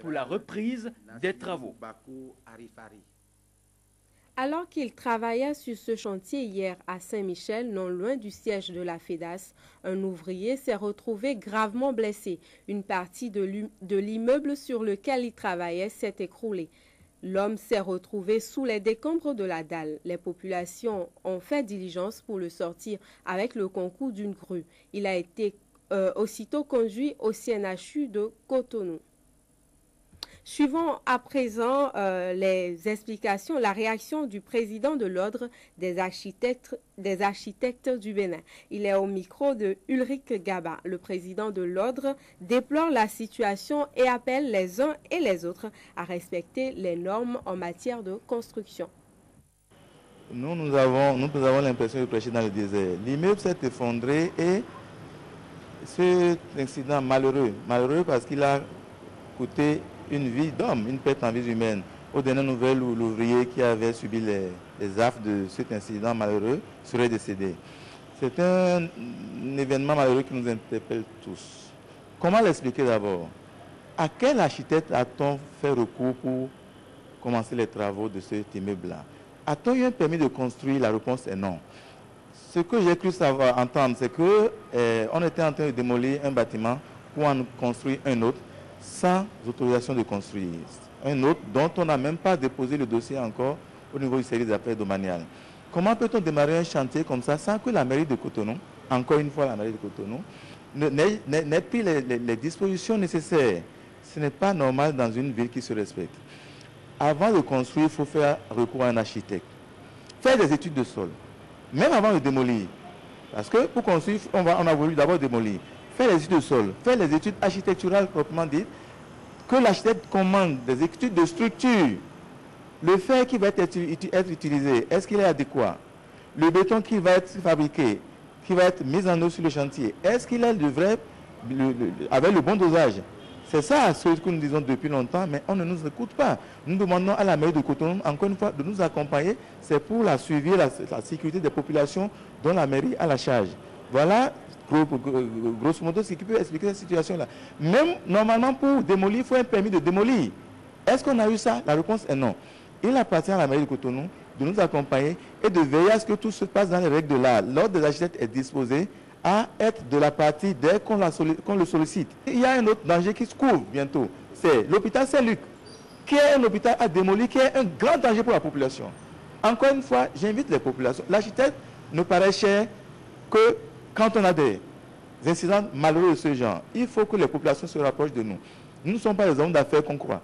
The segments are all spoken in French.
pour la reprise des travaux. Alors qu'il travaillait sur ce chantier hier à Saint-Michel, non loin du siège de la FEDAS, un ouvrier s'est retrouvé gravement blessé. Une partie de l'immeuble sur lequel il travaillait s'est écroulée. L'homme s'est retrouvé sous les décombres de la dalle. Les populations ont fait diligence pour le sortir avec le concours d'une grue. Il a été aussitôt conduit au CNHU de Cotonou. Suivons à présent les explications, la réaction du président de l'Ordre des architectes du Bénin. Il est au micro de Ulrich Gaba. Le président de l'Ordre déplore la situation et appelle les uns et les autres à respecter les normes en matière de construction. Nous avons l'impression de prêcher dans le désert. L'immeuble s'est effondré et cet incident malheureux parce qu'il a coûté une vie d'homme, une perte en vie humaine. Aux dernières nouvelles, l'ouvrier qui avait subi les affres de cet incident malheureux serait décédé. C'est un événement malheureux qui nous interpelle tous. Comment l'expliquer d'abord? À quel architecte a-t-on fait recours pour commencer les travaux de cet immeuble-là? A-t-on eu un permis de construire? La réponse est non. Ce que j'ai cru savoir entendre, c'est qu'on était en train de démolir un bâtiment pour en construire un autre, sans autorisation de construire. Un autre dont on n'a même pas déposé le dossier encore au niveau du service d'affaires domaniales. Comment peut-on démarrer un chantier comme ça sans que la mairie de Cotonou, encore une fois la mairie de Cotonou, n'ait pris les dispositions nécessaires? Ce n'est pas normal dans une ville qui se respecte. Avant de construire, il faut faire recours à un architecte. Faire des études de sol, même avant de démolir. Parce que pour construire, on a voulu d'abord démolir. Faire les études de sol, faire les études architecturales proprement dites, que l'architecte commande des études de structure, le fer qui va être utilisé, est-ce qu'il est adéquat? Le béton qui va être fabriqué, qui va être mis en œuvre sur le chantier, est-ce qu'il est avec le bon dosage? C'est ça ce que nous disons depuis longtemps, mais on ne nous écoute pas. Nous demandons à la mairie de Cotonou, encore une fois, de nous accompagner. C'est pour la suivi, la sécurité des populations dont la mairie a la charge. Voilà. Grosso modo, ce qui peut expliquer cette situation-là. Même normalement, pour démolir, il faut un permis de démolir. Est-ce qu'on a eu ça? La réponse est non. Il appartient à la mairie de Cotonou de nous accompagner et de veiller à ce que tout se passe dans les règles de l'art. L'ordre des architectes est disposé à être de la partie dès qu'on le sollicite. Il y a un autre danger qui se couvre bientôt. C'est l'hôpital Saint-Luc, qui est un hôpital à démolir, qui est un grand danger pour la population. Encore une fois, j'invite les populations. L'architecte ne paraît cher que quand on a des incidents malheureux de ce genre. Il faut que les populations se rapprochent de nous. Nous ne sommes pas les hommes d'affaires qu'on croit.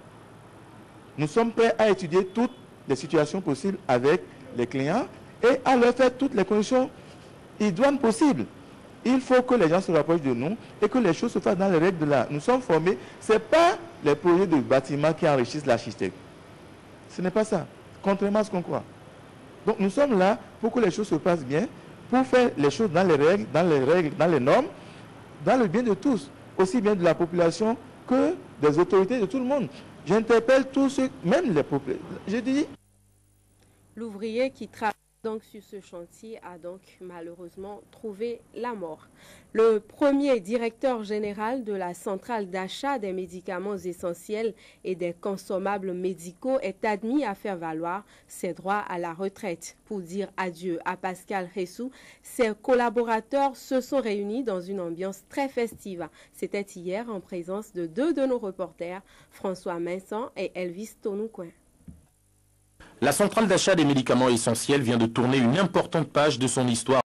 Nous sommes prêts à étudier toutes les situations possibles avec les clients et à leur faire toutes les conditions idoines possibles. Il faut que les gens se rapprochent de nous et que les choses se fassent dans les règles de l'art. Nous sommes formés. Ce n'est pas les projets de bâtiments qui enrichissent l'architecte. Ce n'est pas ça, contrairement à ce qu'on croit. Donc nous sommes là pour que les choses se passent bien, pour faire les choses dans les règles, dans les normes, dans le bien de tous, aussi bien de la population que des autorités, de tout le monde. J'interpelle tous ceux, même les populations. Je dis. L'ouvrier qui travaille donc sur ce chantier a donc malheureusement trouvé la mort. Le premier directeur général de la centrale d'achat des médicaments essentiels et des consommables médicaux est admis à faire valoir ses droits à la retraite. Pour dire adieu à Pascal Ressou, ses collaborateurs se sont réunis dans une ambiance très festive. C'était hier en présence de deux de nos reporters, François Minson et Elvis Tonoucoin. La centrale d'achat des médicaments essentiels vient de tourner une importante page de son histoire